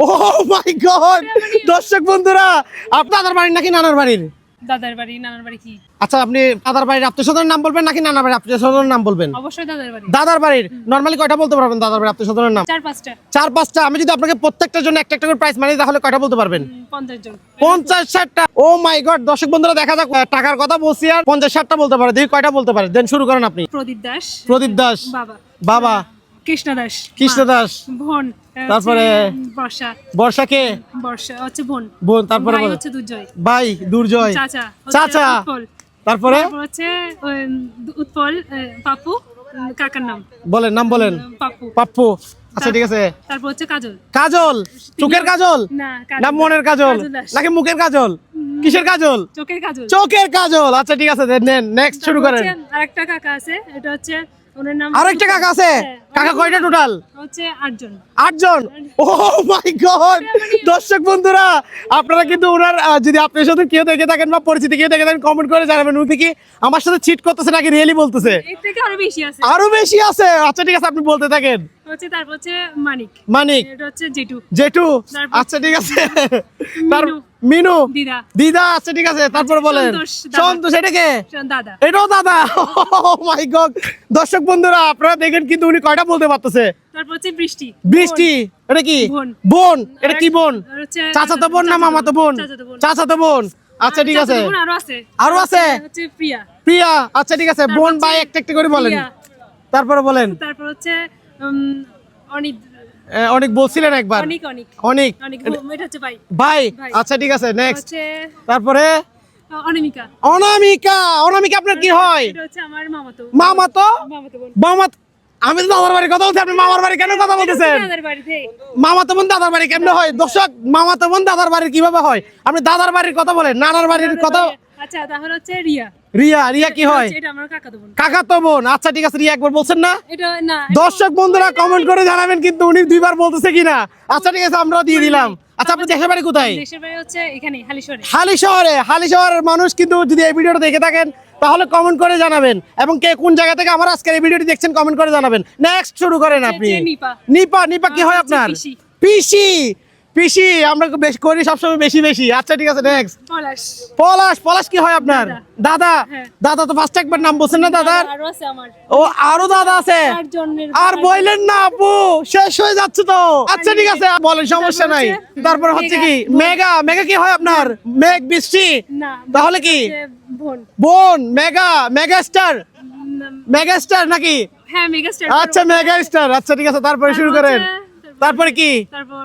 ও মাই god, দর্শক বন্ধুরা, আপনার দাদার বাড়ি নাকি নানার বাড়ির? দাদার বাড়ি। নানার বাড়ি কি? আচ্ছা, আপনি দাদার বাড়ির আত্মীয় স্বজনের নাম বলবেন নাকি নানার বাড়ির আত্মীয় স্বজনের নাম বলবেন? অবশ্যই দাদার বাড়ি। দাদার বাড়ির নরমালি কয়টা বলতে পারবেন দাদার বাড়ির আত্মীয় স্বজনের নাম? 4-5টা। 4-5টা। আমি যদি আপনাকে প্রত্যেকটার জন্য একটা একটা করে প্রাইস মানি তাহলে কয়টা বলতে পারবেন? 50 জন। 50-60টা। ও মাই গড, দর্শক বন্ধুরা দেখা যাক, টাকার কথা বলছি আর 50-60টা বলতে পারে। দেখি কয়টা বলতে পারে। দেন শুরু করেন আপনি। প্রদীপ দাস। প্রদীপ দাস। বাবা। বাবা। কৃষ্ণ দাস। কৃষ্ণ দাস। বোন। তারপরে বর্ষা। বর্ষাকে। বর্ষা হচ্ছে বোন। বোন। তারপরে ভাই হচ্ছে দুর্জয়। ভাই দুর্জয়। চাচা। চাচা। উৎপল। তারপরে হচ্ছে উৎপল, পাপু, কাকার নাম বলেন, নাম বলেন। পাপু। পাপ্পু। আচ্ছা ঠিক আছে। তারপর হচ্ছে কাজল। কাজল। চোখের কাজল না, না মনের কাজল কাজল দাস। নাকি মুখের কাজল? কিসের কাজল? চোখের কাজল। চোখের কাজল। আচ্ছা ঠিক আছে, নেন নেক্সট শুরু করেন। আরেকটা কাকা আছে, এটা হচ্ছে ওনার নাম। আরেকটা কাকা আছে? কাকা কয়টা টোটাল? হচ্ছে 8 জন। 8 জন। ও মাই গড, দর্শক বন্ধুরা, আপনারা কিন্তু ওনার যদি আপনার সাথে কেউ দেখে থাকেন বা পরিচিতি কেউ দেখে থাকেন কমেন্ট করে জানাবেন উনি কি আমার সাথে চিট করতেছে নাকি রিয়েলি বলতেছে? এর থেকে আরো বেশি আছে। আরো বেশি আছে? আচ্ছা ঠিক আছে, আপনি বলতে থাকেন। হচ্ছে তারপর হচ্ছে মানিক। মানিক। এটা হচ্ছে জেঠু। জেঠু। তারপর আচ্ছা ঠিক আছে। তার মিনু। মিনু। দিদা। দিদা। আচ্ছা ঠিক আছে, তারপর বলেন। সন্তোষ দাদা। সন্তোষ। এটা কে? দাদা। এটাও দাদা। ও মাই গড, দর্শক বন্ধুরা, আপনারা দেখেন কিন্তু উনি কয়টা বলতে পারতেছে। তারপর হচ্ছে বৃষ্টি। বৃষ্টি। এটা কি? বোন। বোন। এটা কি বোন? আর হচ্ছে চাচাতো বোন না মামাতো বোন? চাচাতো বোন। চাচাতো বোন। আচ্ছা ঠিক আছে। চাচাতো বোন আরো আছে। আরো আছে? হচ্ছে প্রিয়া। প্রিয়া। আচ্ছা ঠিক আছে, বোন ভাই একটা একটা করে বলেন। প্রিয়া। তারপরে বলেন। তারপর হচ্ছে অনিক। অনেক বলছিলেন একবার। অনিক। অনিক। অনেক। অনিক। এটা হচ্ছে ভাই। ভাই। ভাই। আচ্ছা ঠিক আছে, নেক্সট। হচ্ছে তারপরে অনামিকা। অনামিকা। অনামিকা আপনার কি হয়? এটা হচ্ছে আমার মামাতো। মামাতো। মামাতো বোন। মামাত। আমি তো দাদার বাড়ির কথা বলছি, আপনি মামার বাড়ি কেন কথা বলতেছেন? দাদার বাড়িতে। মামাতো বোন দাদার বাড়ি কেমনে হয়? দর্শক, মামাতো বোন দাদার বাড়ির কিভাবে হয়? আপনি দাদার বাড়ির কথা বলেন, নানার বাড়ির কথা। আচ্ছা, তাহলে হচ্ছে রিয়া। রিয়া। রিয়া কি হয়? এটা আমার কাকাতো বোন। কাকাতো বোন। আচ্ছা ঠিক আছে, রিয়া একবার বলছেন না? এটা না। দর্শক বন্ধুরা কমেন্ট করে জানাবেন কিন্তু উনি দুইবার বলতেছে কিনা। আচ্ছা ঠিক আছে, আমরাও দিয়ে দিলাম। আচ্ছা, আপনার দেশের বাড়ি কোথায়? দেশের বাড়ি হচ্ছে এখানে হালিশহরে। হালি শহরে। হালি শহরের মানুষ কিন্তু যদি এই ভিডিওটা দেখে থাকেন তাহলে কমেন্ট করে জানাবেন, এবং কে কোন জায়গা থেকে আমার আজকের এই ভিডিওটি দেখছেন কমেন্ট করে জানাবেন। নেক্সট শুরু করেন আপনি। নিপা। নিপা। নিপা কি হয় আপনার? পিসি। পিসি। পিসি। আমরা বেশ করি সবসময় বেশি বেশি। আচ্ছা ঠিক আছে, নেক্সট। পলাশ। পলাশ। পলাশ কি হয় আপনার? দাদা। হ্যাঁ। দাদা তো ফার্স্ট একবার নাম বলছেন না দাদার? আরো আছে আমার। ও আরো দাদা আছে? 8 জনের। আর বললেন না আপু, শেষ হয়ে যাচ্ছে তো। আচ্ছা ঠিক আছে, বলেন, সমস্যা নাই। তারপর হচ্ছে কি? মেগা। মেগা কি হয় আপনার? মেঘ বৃষ্টি। না। তাহলে কি? বোন। বোন। Mega. Mega star. Mega star নাকি? হ্যাঁ, মেগাস্টার। আচ্ছা মেগা স্টার। আচ্ছা ঠিক আছে, তারপরে শুরু করেন। তারপরে কি? তারপর